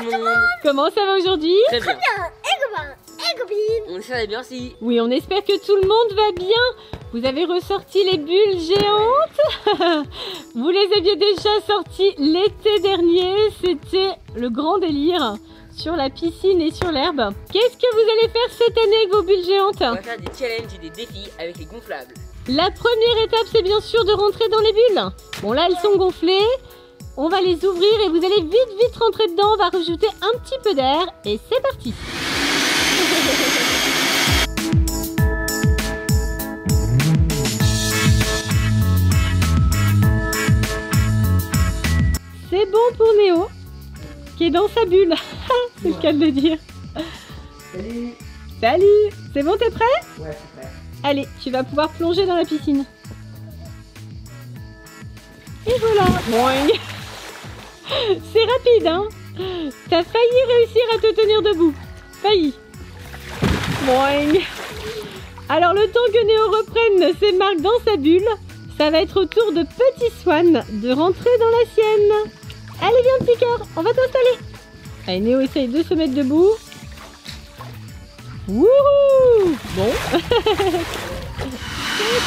tout le monde. Comment ça va aujourd'hui? Très bien. Et copains, et copines. On essaie bien si. Oui, on espère que tout le monde va bien. Vous avez ressorti les bulles géantes. Vous les aviez déjà sorties l'été dernier. C'était le grand délire sur la piscine et sur l'herbe. Qu'est-ce que vous allez faire cette année avec vos bulles géantes? On va faire des challenges et des défis avec les gonflables. La première étape, c'est bien sûr de rentrer dans les bulles. Bon, là, elles sont gonflées. On va les ouvrir et vous allez vite rentrer dedans. On va rajouter un petit peu d'air et c'est parti. C'est bon pour Néo, qui est dans sa bulle. C'est le cas de le dire. Salut. Salut. C'est bon, t'es prêt? Ouais, c'est prêt. Allez, tu vas pouvoir plonger dans la piscine. Et voilà. Boing. C'est rapide, hein? T'as failli réussir à te tenir debout. Failli. Boing. Alors, le temps que Néo reprenne ses marques dans sa bulle, ça va être au tour de Petit Swan de rentrer dans la sienne. Allez, viens, petit cœur, on va t'installer. Allez, Néo essaye de se mettre debout. Wouhou! Bon. C'est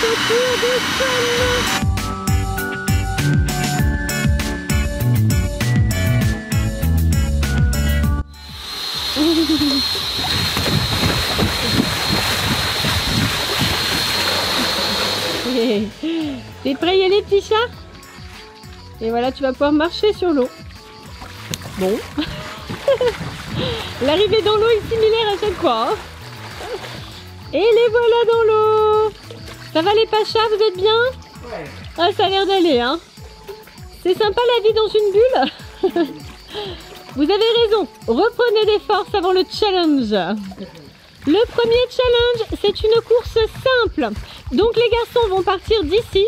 au tour de Swan. T'es prêt à y aller, petit chat? Et voilà, tu vas pouvoir marcher sur l'eau. Bon. L'arrivée dans l'eau est similaire à chaque fois. Hein. Et les voilà dans l'eau. Ça va les pachas, vous êtes bien? Ouais. Ah, ça a l'air d'aller, hein. C'est sympa la vie dans une bulle. Vous avez raison. Reprenez des forces avant le challenge. Le premier challenge, c'est une course simple. Donc les garçons vont partir d'ici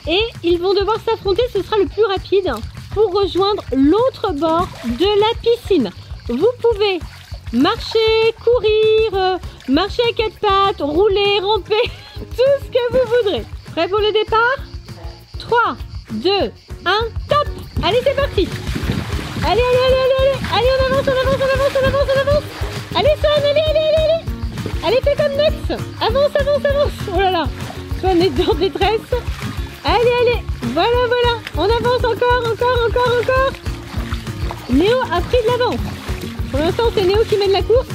et ils vont devoir s'affronter, ce sera le plus rapide, pour rejoindre l'autre bord de la piscine. Vous pouvez marcher, courir, marcher à quatre pattes, rouler, ramper, tout ce que vous voudrez. Prêt pour le départ? 3, 2, 1, top! Allez, c'est parti! Allez, allez, on avance. Allez, Swan, allez. Allez, fais comme Nex. Avance. Oh là là, Swan est en détresse. Allez, voilà. On avance encore. Néo a pris de l'avance. Pour l'instant, c'est Néo qui mène la course.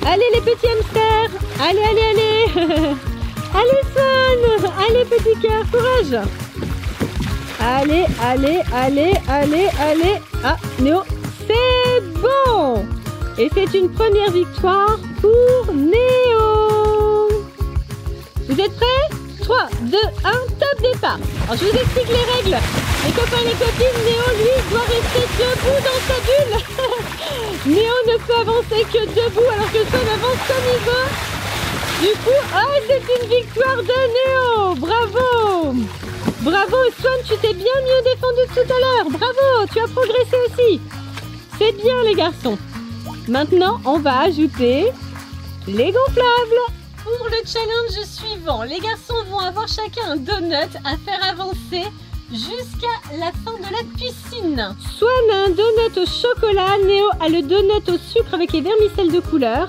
Allez, les petits hamsters. Allez. Allez, Swan. Allez, petit cœur, courage. Allez. Ah, Néo, c'est bon. Et c'est une première victoire pour Néo. Vous êtes prêts? 3, 2, 1, top départ. Alors je vous explique les règles. Les copains et les copines, Néo lui doit rester debout dans sa bulle. Néo ne peut avancer que debout alors que Swan avance comme il veut. Du coup, c'est une victoire de Néo. Bravo Swan, tu t'es bien mieux défendu que tout à l'heure. Bravo, tu as progressé aussi. C'est bien les garçons. Maintenant, on va ajouter les gonflables. Pour le challenge suivant, les garçons vont avoir chacun un donut à faire avancer jusqu'à la fin de la piscine. Swan a un donut au chocolat, Néo a le donut au sucre avec les vermicelles de couleur.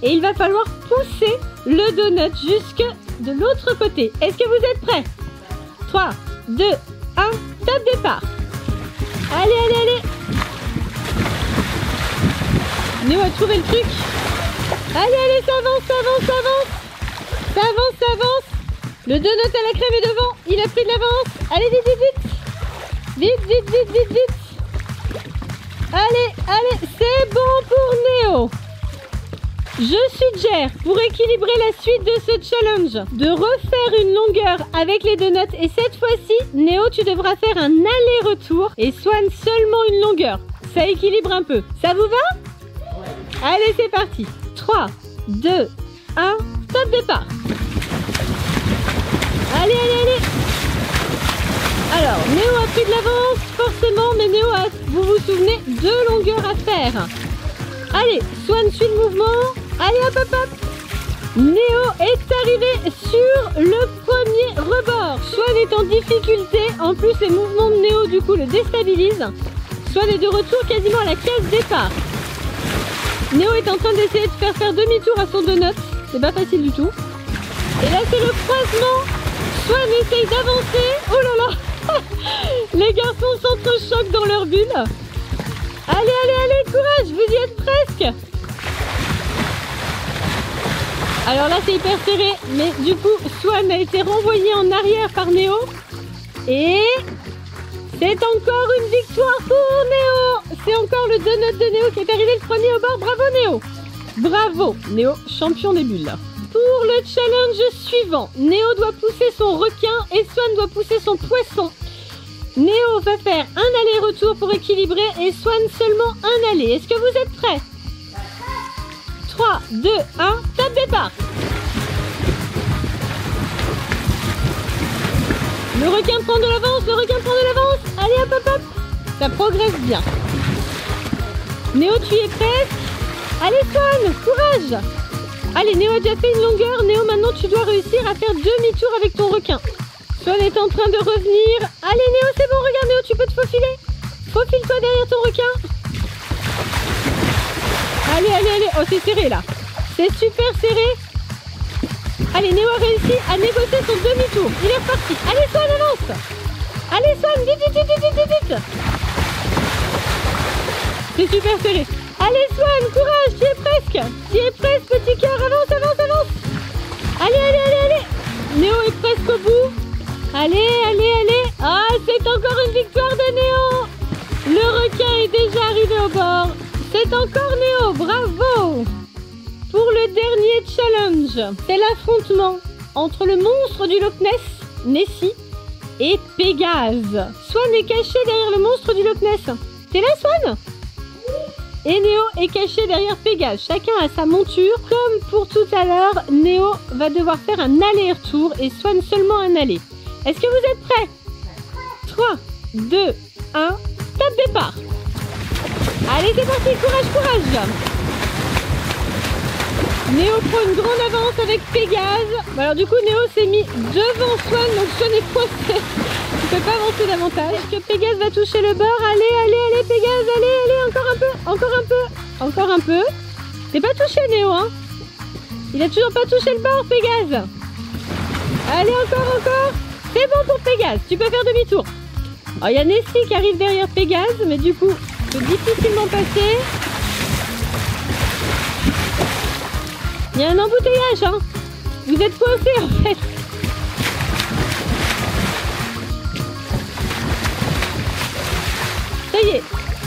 Et il va falloir pousser le donut jusque de l'autre côté. Est-ce que vous êtes prêts? 3, 2, 1, top départ. Allez. Néo a trouvé le truc. Allez, ça avance. Le donut à la crème est devant. Il a pris de l'avance. Allez, vite. Allez, c'est bon pour Néo. Je suggère, pour équilibrer la suite de ce challenge, de refaire une longueur avec les donuts. Et cette fois-ci, Néo, tu devras faire un aller-retour et Swan seulement une longueur. Ça équilibre un peu. Ça vous va? Ouais. Allez, c'est parti. 3, 2, 1, top départ. Allez. Alors, Néo a pris de l'avance, forcément, mais Néo a, vous vous souvenez, 2 longueurs à faire. Allez, Swan suit le mouvement. Allez, hop. Néo est arrivé sur le premier rebord. Swan est en difficulté. En plus, les mouvements de Néo, du coup, le déstabilisent. Swan est de retour quasiment à la case départ. Néo est en train d'essayer de faire demi-tour à son donut. C'est pas facile du tout. Et là c'est le croisement. Swan essaye d'avancer. Oh là là. Les garçons s'entrechoquent dans leur bulle. Allez, allez, allez, courage, vous y êtes presque. Alors là c'est hyper serré, mais du coup Swan a été renvoyé en arrière par Néo. Et c'est encore une victoire pour Néo. C'est encore le donut de Néo qui est arrivé le premier au bord. Bravo Néo. Bravo Néo, champion des bulles. Pour le challenge suivant, Néo doit pousser son requin et Swan doit pousser son poisson. Néo va faire un aller-retour pour équilibrer et Swan seulement un aller. Est-ce que vous êtes prêts? 3, 2, 1, top départ. Le requin prend de l'avance, le requin prend de l'avance. Allez hop hop hop. Ça progresse bien. Néo, tu y es presque. Allez Swan, courage. Allez, Néo a déjà fait une longueur. Néo, maintenant tu dois réussir à faire demi-tour avec ton requin. Swan est en train de revenir. Allez Néo, c'est bon, regarde Néo, tu peux te faufiler. Faufile-toi derrière ton requin. Allez, allez, allez. Oh, c'est serré là. C'est super serré. Allez, Néo a réussi à négocier son demi-tour. Il est reparti. Allez Swan, avance. Allez Swan, vite, vite, vite, vite, vite, vite. C'est super serré. Allez Swan, courage, tu y es presque. Tu y es presque, petit cœur. Avance, avance, avance. Allez, allez, allez, allez. Néo est presque au bout. Allez, allez, allez. Ah, c'est encore une victoire de Néo. Le requin est déjà arrivé au bord. C'est encore Néo, bravo. Pour le dernier challenge, c'est l'affrontement entre le monstre du Loch Ness, Nessie, et Pégase. Swan est caché derrière le monstre du Loch Ness. T'es là Swan? Et Néo est caché derrière Pégase. Chacun a sa monture. Comme pour tout à l'heure, Néo va devoir faire un aller-retour et Swan seulement un aller. Est-ce que vous êtes prêts? 3, 2, 1, top départ. Allez, c'est parti, courage, courage. Néo prend une grande avance avec Pégase. Alors du coup, Néo s'est mis devant Swan, donc Swan est coincé. Il ne peut pas avancer davantage. Est-ce que Pégase va toucher le bord? Allez, allez, allez, Pégase, allez, allez, encore un peu, encore un peu, encore un peu. C'est pas touché, Néo, hein? Il a toujours pas touché le bord, Pégase. Allez, encore, encore. C'est bon pour Pégase, tu peux faire demi-tour. Alors, il y a Nessie qui arrive derrière Pégase, mais du coup, c'est difficilement passer. Il y a un embouteillage, hein. Vous êtes coincés, en fait. Ça y est,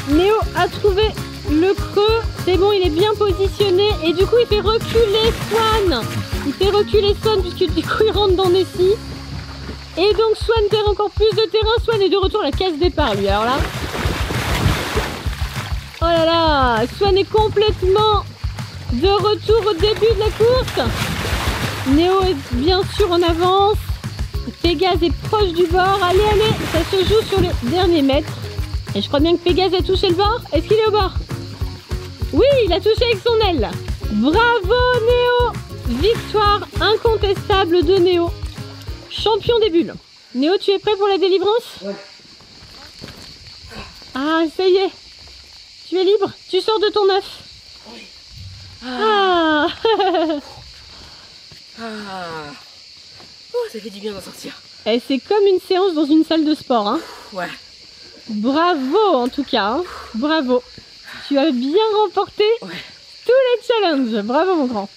Néo a trouvé le creux. C'est bon, il est bien positionné. Et du coup, il fait reculer Swan. Il fait reculer Swan, puisque du coup, il rentre dans Nessie. Et donc Swan perd encore plus de terrain. Swan est de retour à la case départ lui. Alors là. Oh là là. Swan est complètement de retour au début de la course. Néo est bien sûr en avance. Pégase est proche du bord. Allez, allez. Ça se joue sur les derniers mètres. Et je crois bien que Pégase a touché le bord. Est-ce qu'il est au bord? Oui, il a touché avec son aile. Bravo Néo. Victoire incontestable de Néo. Champion des bulles. Néo, tu es prêt pour la délivrance? Ouais. Ah, ça y est. Tu es libre. Tu sors de ton œuf. Oui. Ah. Oh, ça fait du bien d'en sortir. Et c'est comme une séance dans une salle de sport. Hein. Ouais. Bravo en tout cas. Hein. Bravo. Tu as bien remporté tous les challenges. Bravo mon grand.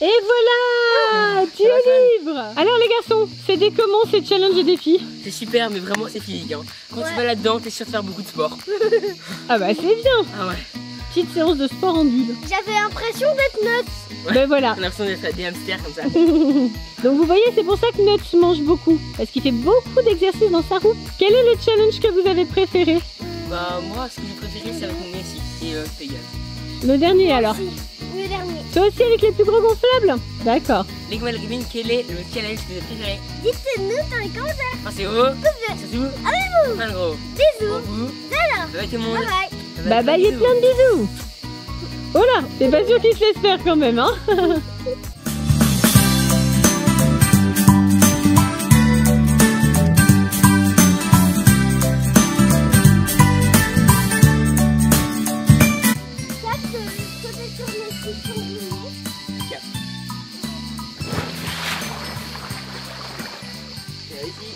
Et voilà, tu es libre. Alors les garçons, c'était comment ces challenges et défis? C'est super, mais vraiment c'est physique. Hein. Quand tu vas là-dedans, t'es sûr de faire beaucoup de sport. Ah bah c'est bien. Ah ouais. Petite séance de sport en bulle. J'avais l'impression d'être Nuts. Ouais. Ben voilà. On a l'impression d'être des hamsters comme ça. Donc vous voyez, c'est pour ça que Nuts mange beaucoup. Parce qu'il fait beaucoup d'exercices dans sa roue. Quel est le challenge que vous avez préféré? Bah moi, ce que j'ai préféré, c'est avec mon Nessie et Pégase. Le dernier alors? Le dernier. Toi aussi avec les plus gros gonflables? D'accord. Les Malgrine, quel est le challenge que vous avez préféré? Dites-nous dans les commentaires. Pensez haut, c'est tout. Avec Plein de gros. Bisous. Pour vous. Alors. Bye bye tout le monde. Bye bye. Bah bye et plein de bisous. Oh là, c'est pas sûr qu'il se laisse faire quand même, hein. Allez-y.